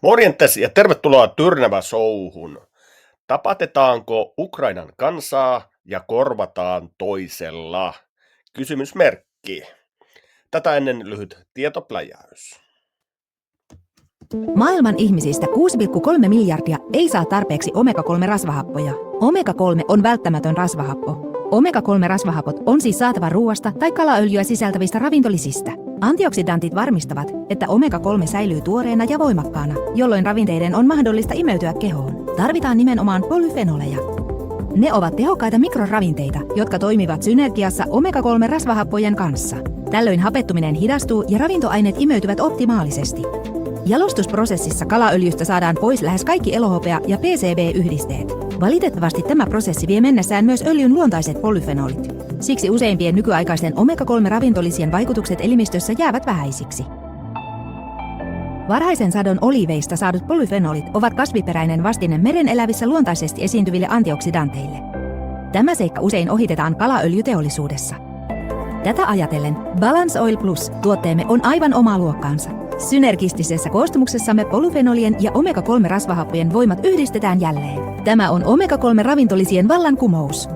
Morjentes ja tervetuloa Tyrnävä Showhun. Tapatetaanko Ukrainan kansaa ja korvataan toisella? Kysymysmerkki. Tätä ennen lyhyt tietopläjäys. Maailman ihmisistä 6,3 miljardia ei saa tarpeeksi omega-3-rasvahappoja. Omega-3 on välttämätön rasvahappo. Omega-3-rasvahapot on siis saatava ruoasta tai kalaöljyä sisältävistä ravintolisistä. Antioksidantit varmistavat, että omega-3 säilyy tuoreena ja voimakkaana, jolloin ravinteiden on mahdollista imeytyä kehoon. Tarvitaan nimenomaan polyfenoleja. Ne ovat tehokkaita mikroravinteita, jotka toimivat synergiassa omega-3-rasvahappojen kanssa. Tällöin hapettuminen hidastuu ja ravintoaineet imeytyvät optimaalisesti. Jalostusprosessissa kalaöljystä saadaan pois lähes kaikki elohopea ja PCB-yhdisteet. Valitettavasti tämä prosessi vie mennessään myös öljyn luontaiset polyfenolit. Siksi useimpien nykyaikaisten omega-3-ravintolisien vaikutukset elimistössä jäävät vähäisiksi. Varhaisen sadon oliiveista saadut polyfenolit ovat kasviperäinen vastine meren elävissä luontaisesti esiintyville antioksidanteille. Tämä seikka usein ohitetaan kalaöljyteollisuudessa. Tätä ajatellen BalanceOil Plus-tuotteemme on aivan oma luokkaansa. Synergistisessä koostumuksessamme polyfenolien ja omega-3-rasvahappojen voimat yhdistetään jälleen. Tämä on omega-3-ravintolisien vallankumous.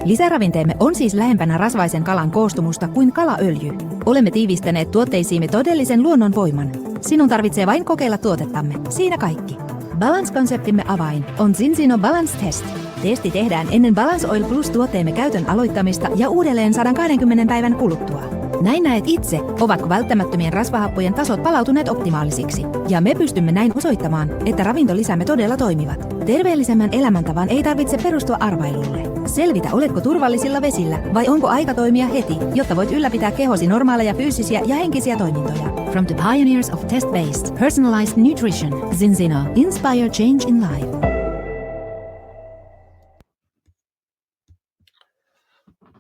Lisäravinteemme on siis lähempänä rasvaisen kalan koostumusta kuin kalaöljy. Olemme tiivistäneet tuotteisiimme todellisen luonnonvoiman. Sinun tarvitsee vain kokeilla tuotettamme. Siinä kaikki. Balance-konseptimme avain on Zinsino Balance Test. Testi tehdään ennen BalanceOil Plus-tuotteemme käytön aloittamista ja uudelleen 120 päivän kuluttua. Näin näet itse, ovatko välttämättömien rasvahappojen tasot palautuneet optimaalisiksi. Ja me pystymme näin osoittamaan, että ravintolisämme todella toimivat. Terveellisemmän elämäntavan ei tarvitse perustua arvailulle. Selvitä, oletko turvallisilla vesillä vai onko aika toimia heti, jotta voit ylläpitää kehosi normaaleja fyysisiä ja henkisiä toimintoja. From the pioneers of test-based, personalized nutrition, Zinzino. Inspire change in life.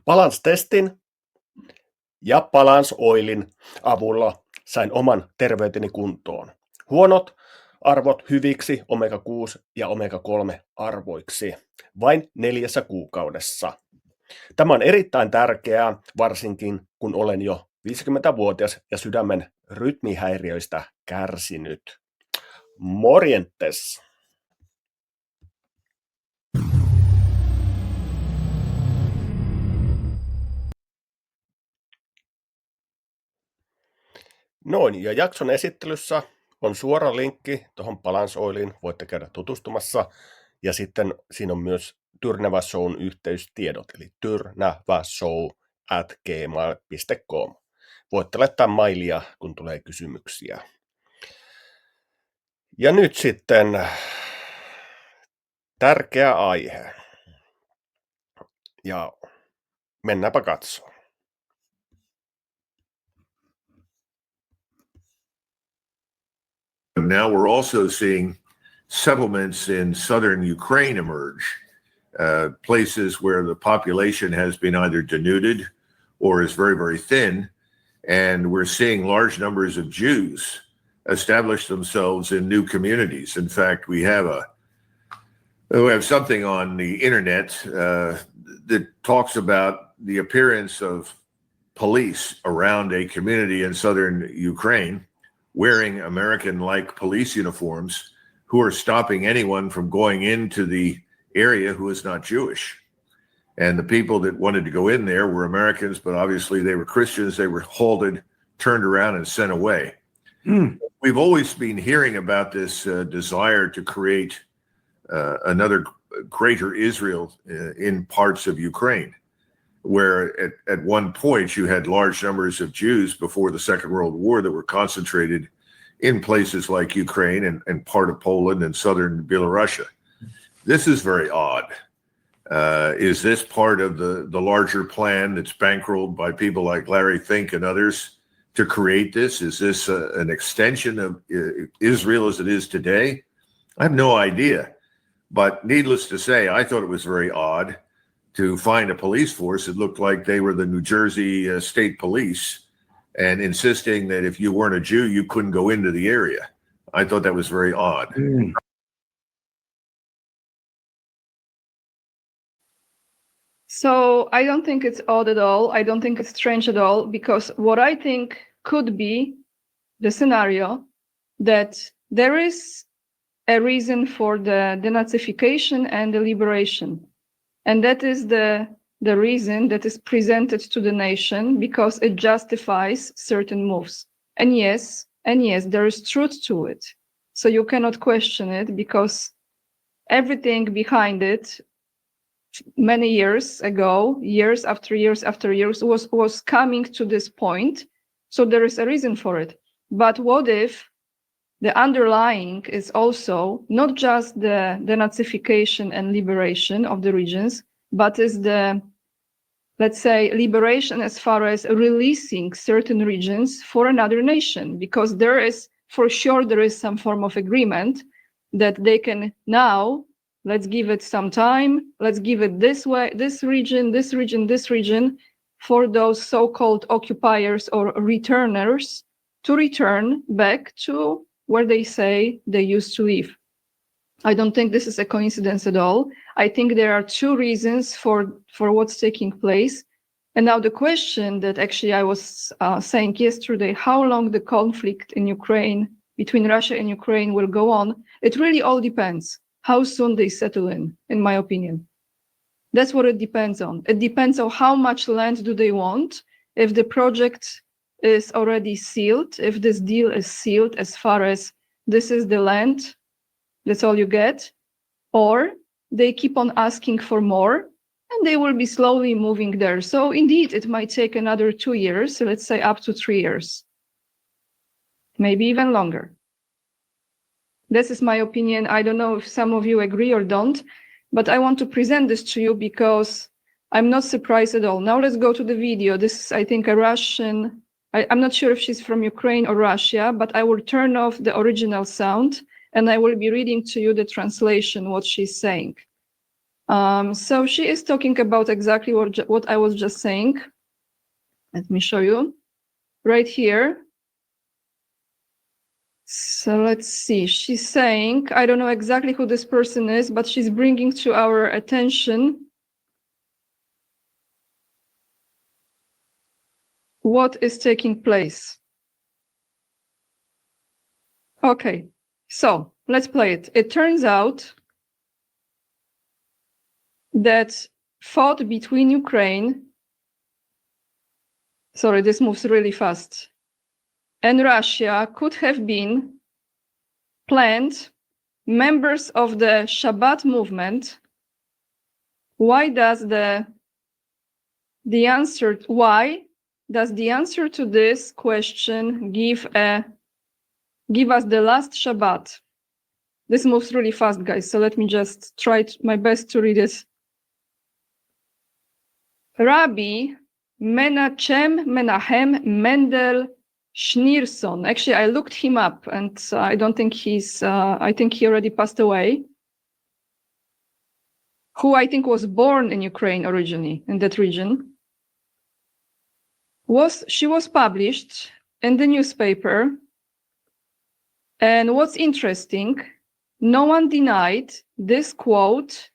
Balance-testin ja BalanceOilin avulla sain oman terveyteni kuntoon. Huonot arvot hyviksi omega-6 ja omega-3 arvoiksi vain 4 kuukaudessa. Tämä on erittäin tärkeää, varsinkin kun olen jo 50-vuotias ja sydämen rytmihäiriöistä kärsinyt. Morjentes! Noin, ja jakson esittelyssä on suora linkki tuohon BalanceOiliin, voitte käydä tutustumassa, ja sitten siinä on myös Tyrnävä Shown yhteystiedot, eli tyrnavashow@gmail.com. Voitte laittaa mailia, kun tulee kysymyksiä. Ja nyt sitten tärkeä aihe, ja mennäänpä katsomaan. Now we're also seeing settlements in southern Ukraine emerge, places where the population has been either denuded or is very, very thin. And we're seeing large numbers of Jews establish themselves in new communities. In fact, we have something on the internet that talks about the appearance of police around a community in southern Ukraine wearing American-like police uniforms who are stopping anyone from going into the area who is not Jewish. And the people that wanted to go in there were Americans, but obviously they were Christians. They were halted, turned around, and sent away. We've always been hearing about this desire to create another greater Israel in parts of Ukraine, where at one point you had large numbers of Jews before the Second World War that were concentrated in places like Ukraine and part of Poland and southern Belarusia. This is very odd. Is this part of the larger plan that's bankrolled by people like Larry Fink and others to create this? Is this an extension of Israel as it is today? I have no idea. But needless to say, I thought it was very odd to find a police force that looked like they were the New Jersey State Police and insisting that if you weren't a Jew, you couldn't go into the area. I thought that was very odd. So I don't think it's odd at all. I don't think it's strange at all, because what I think could be the scenario that there is a reason for the denazification and the liberation. And that is the reason that is presented to the nation because it justifies certain moves. And yes, there is truth to it. So you cannot question it because everything behind it many years ago, years after years after years, was coming to this point. So there is a reason for it. But what if the underlying is also not just the denazification and liberation of the regions, but is the, let's say, liberation as far as releasing certain regions for another nation, because there is, for sure, there is some form of agreement that they can now, let's give it some time, let's give it this way, this region, this region, this region, for those so-called occupiers or returners to return back to where they say they used to live. I don't think this is a coincidence at all. I think there are two reasons for what's taking place. And now the question that actually I was saying yesterday, how long the conflict in Ukraine, between Russia and Ukraine will go on, it really all depends how soon they settle in my opinion. That's what it depends on. It depends on how much land do they want, if the project is already sealed, if this deal is sealed as far as this is the land, that's all you get, or they keep on asking for more and they will be slowly moving there. So indeed, it might take another 2 years, so let's say up to 3 years, maybe even longer. This is my opinion. I don't know if some of you agree or don't, but I want to present this to you because I'm not surprised at all. Now let's go to the video. This is, I think, a Russian. I'm not sure if she's from Ukraine or Russia, but I will turn off the original sound and I will be reading to you the translation, what she's saying. So she is talking about exactly what I was just saying. Let me show you right here. So let's see. She's saying, I don't know exactly who this person is, but she's bringing to our attention what is taking place. Okay, so let's play it. It turns out that fought between Ukraine, sorry, this moves really fast, and Russia could have been planned members of the Shabbat movement. Why does the answer to this question give us the last Shabbat? This moves really fast, guys, so let me just try my best to read it. Rabbi Menahem Mendel Schneerson. Actually, I looked him up, and I don't think I think he already passed away. Who I think was born in Ukraine originally, in that region. She was published in the newspaper. And what's interesting, no one denied this quote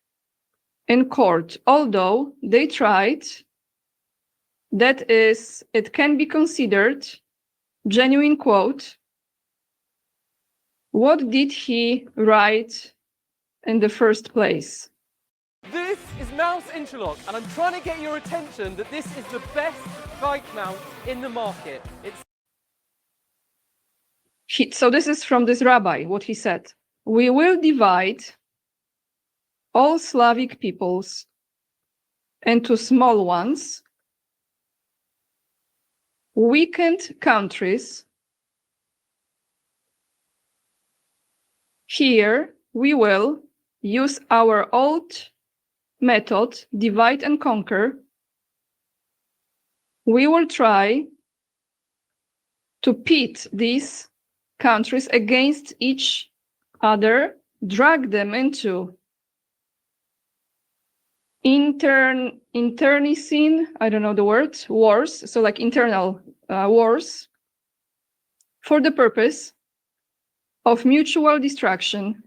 in court, although they tried. That is, it can be considered genuine quote. What did he write in the first place? This is mouse interlock, and I'm trying to get your attention that this is the best bike mount in the market. So this is from this rabbi, what he said. We will divide all Slavic peoples into small ones, weakened countries. Here we will use our old method, divide and conquer. We will try to pit these countries against each other, drag them into internecine, I don't know the word, wars, so like internal wars, for the purpose of mutual destruction.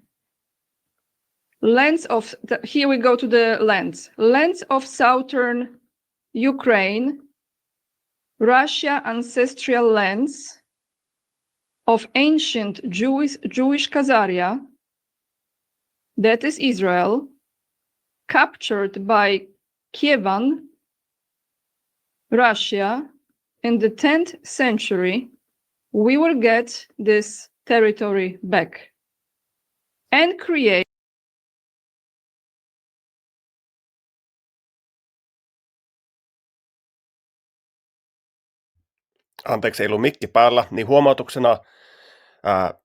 Here we go to the lands of southern Ukraine, Russia ancestral lands, of ancient Jewish Kasaria, that is Israel, captured by Kievan, Russia, in the 10th century, we will get this territory back and create Anteeksi, ei ollut mikki päällä, niin huomautuksena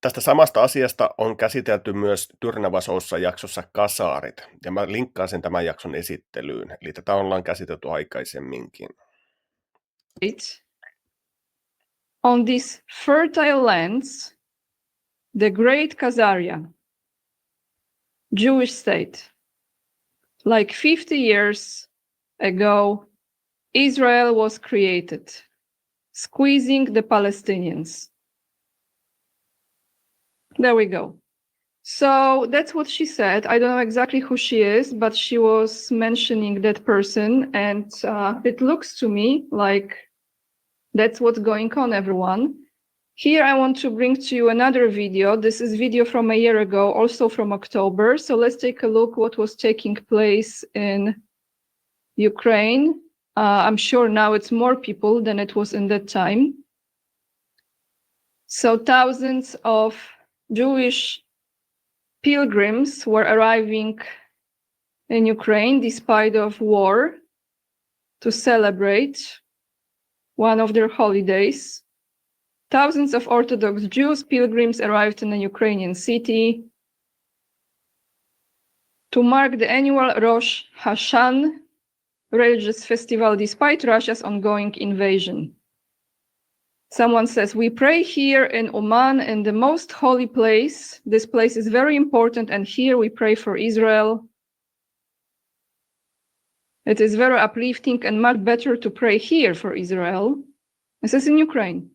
tästä samasta asiasta on käsitelty myös Tyrnävä Showssa jaksossa Kasaarit, ja mä linkkaan sen tämän jakson esittelyyn, eli tätä ollaan käsitelty aikaisemminkin. On these fertile lands, the great Kasaria, Jewish state. Like 50 years ago, Israel was created, squeezing the Palestinians. There we go. So that's what she said. I don't know exactly who she is, but she was mentioning that person, and it looks to me like that's what's going on, everyone. Here I want to bring to you another video. This is video from a year ago, also from October. So let's take a look what was taking place in Ukraine. I'm sure now it's more people than it was in that time. So thousands of Jewish pilgrims were arriving in Ukraine despite of war to celebrate one of their holidays. Thousands of Orthodox Jews pilgrims arrived in a Ukrainian city to mark the annual Rosh Hashanah religious festival despite Russia's ongoing invasion. Someone says, we pray here in Oman in the most holy place. This place is very important, and here we pray for Israel. It is very uplifting and much better to pray here for Israel. This is in Ukraine.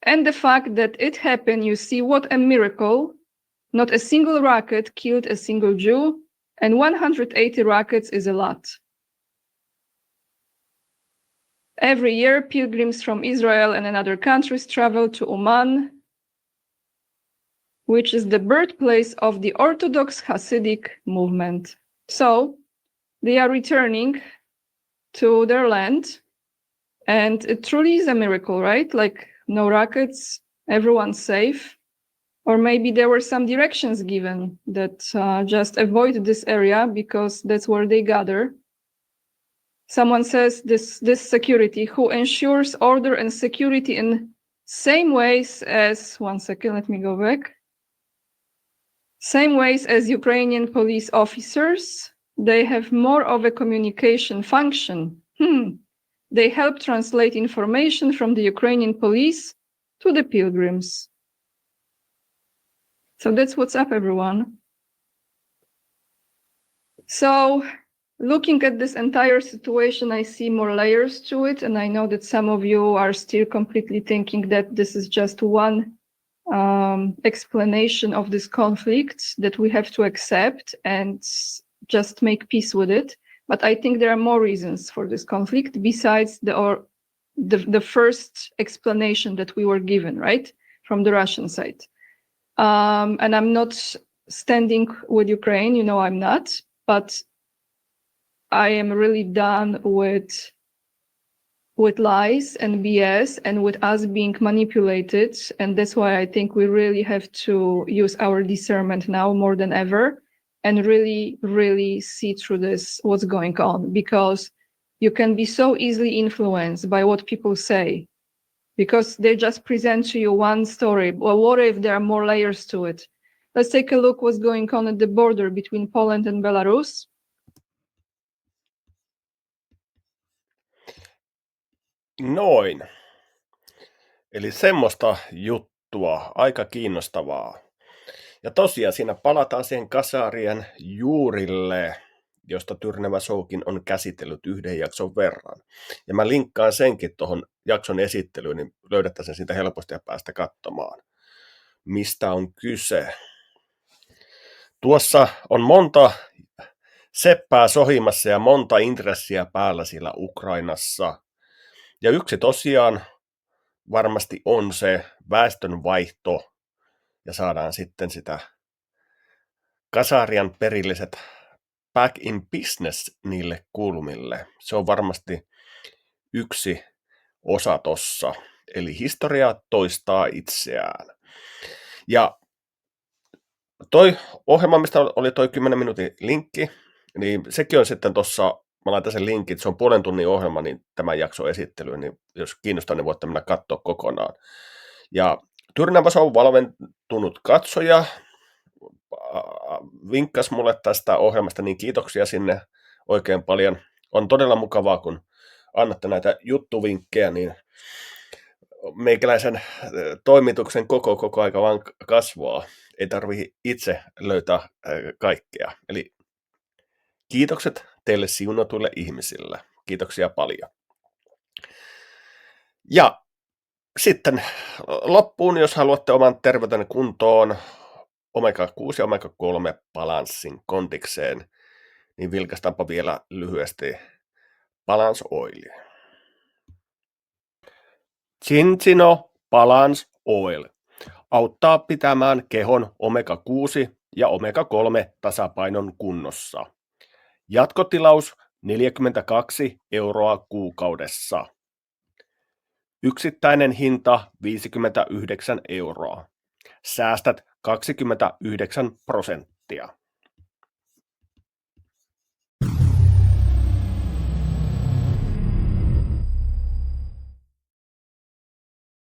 And the fact that it happened, you see what a miracle. Not a single rocket killed a single Jew, and 180 rockets is a lot. Every year, pilgrims from Israel and other countries travel to Oman, which is the birthplace of the Orthodox Hasidic movement. So they are returning to their land, and it truly is a miracle, right? Like no rockets, everyone's safe. Or maybe there were some directions given that just avoid this area because that's where they gather. Someone says this security who ensures order and security in same ways as, one second, let me go back. Same ways as Ukrainian police officers, they have more of a communication function. They help translate information from the Ukrainian police to the pilgrims. So that's what's up, everyone. So looking at this entire situation, I see more layers to it, and I know that some of you are still completely thinking that this is just one explanation of this conflict that we have to accept and just make peace with it. But I think there are more reasons for this conflict besides the first explanation that we were given, right, from the Russian side. And I'm not standing with Ukraine, you know I'm not, but I am really done with lies and BS and with us being manipulated. And that's why I think we really have to use our discernment now more than ever and really, really see through this, what's going on, because you can be so easily influenced by what people say because they just present to you one story. Well, what if there are more layers to it? Let's take a look what's going on at the border between Poland and Belarus. Noin. Eli semmoista juttua, aika kiinnostavaa. Ja tosiaan siinä palataan siihen Kasaarien juurille, josta Tyrnävä Showkin on käsitellyt yhden jakson verran. Ja mä linkkaan senkin tuohon jakson esittelyyn, niin löydätte sen siitä helposti ja päästä katsomaan, mistä on kyse. Tuossa on monta seppää sohimassa ja monta intressiä päällä siellä Ukrainassa. Ja yksi tosiaan varmasti on se väestön vaihto ja saadaan sitten sitä Kasaarien perilliset back in business niille kulmille. Se on varmasti yksi osa tossa. Eli historia toistaa itseään. Ja toi ohjelma, mistä oli toi 10 minuutin linkki, niin sekin on sitten tuossa, mä laitan sen linkin, se on 0,5 tunnin ohjelma, niin tämän jakson esittelyyn, niin jos kiinnostaa, niin voitte mennä katsoa kokonaan. Ja Tyrnävä Show valmentunut katsoja vinkkas mulle tästä ohjelmasta, niin kiitoksia sinne oikein paljon. On todella mukavaa, kun annatte näitä juttuvinkkejä, niin meikäläisen toimituksen koko aika vaan kasvaa. Ei tarvitse itse löytää kaikkea. Eli kiitokset teille siunatuille ihmisille. Kiitoksia paljon. Ja sitten loppuun, jos haluatte oman terveytenne kuntoon, Omega3 ja Omega3 balanssin kontikseen, niin vilkaistaanpa vielä lyhyesti BalanceOilia. Cinchino BalanceOil auttaa pitämään kehon Omega6 ja Omega3 tasapainon kunnossa. Jatkotilaus 42 € kuukaudessa. Yksittäinen hinta 59 €. Säästät 29%.